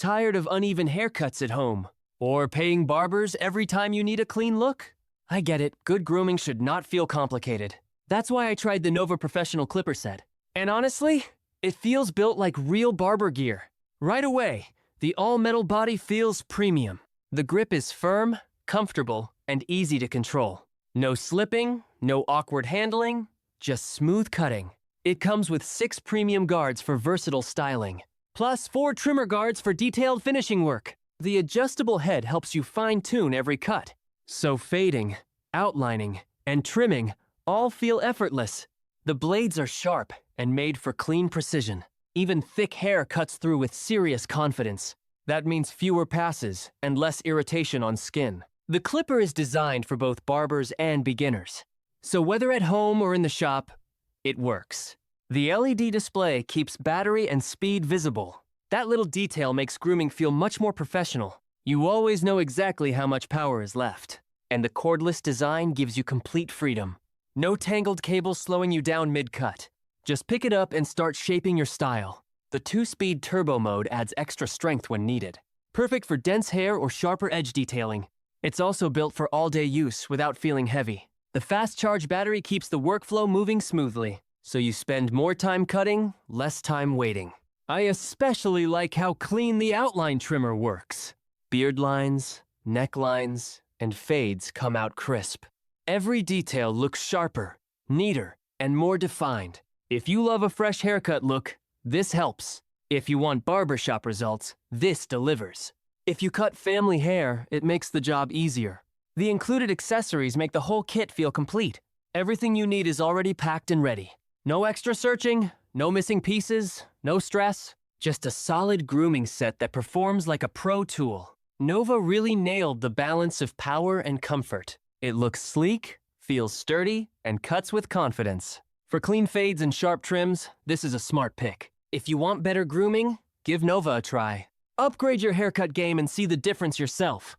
Tired of uneven haircuts at home? Or paying barbers every time you need a clean look? I get it, good grooming should not feel complicated. That's why I tried the Novah Professional Clipper set. And honestly, it feels built like real barber gear. Right away, the all-metal body feels premium. The grip is firm, comfortable, and easy to control. No slipping, no awkward handling, just smooth cutting. It comes with 6 premium guards for versatile styling, plus 4 trimmer guards for detailed finishing work. The adjustable head helps you fine-tune every cut, so fading, outlining, and trimming all feel effortless. The blades are sharp and made for clean precision. Even thick hair cuts through with serious confidence. That means fewer passes and less irritation on skin. The clipper is designed for both barbers and beginners, so whether at home or in the shop, it works. The LED display keeps battery and speed visible. That little detail makes grooming feel much more professional. You always know exactly how much power is left. And the cordless design gives you complete freedom. No tangled cables slowing you down mid-cut. Just pick it up and start shaping your style. The 2-speed turbo mode adds extra strength when needed. Perfect for dense hair or sharper edge detailing. It's also built for all-day use without feeling heavy. The fast charge battery keeps the workflow moving smoothly, so you spend more time cutting, less time waiting. I especially like how clean the outline trimmer works. Beard lines, necklines, and fades come out crisp. Every detail looks sharper, neater, and more defined. If you love a fresh haircut look, this helps. If you want barbershop results, this delivers. If you cut family hair, it makes the job easier. The included accessories make the whole kit feel complete. Everything you need is already packed and ready. No extra searching, no missing pieces, no stress. Just a solid grooming set that performs like a pro tool. Novah really nailed the balance of power and comfort. It looks sleek, feels sturdy, and cuts with confidence. For clean fades and sharp trims, this is a smart pick. If you want better grooming, give Novah a try. Upgrade your haircut game and see the difference yourself.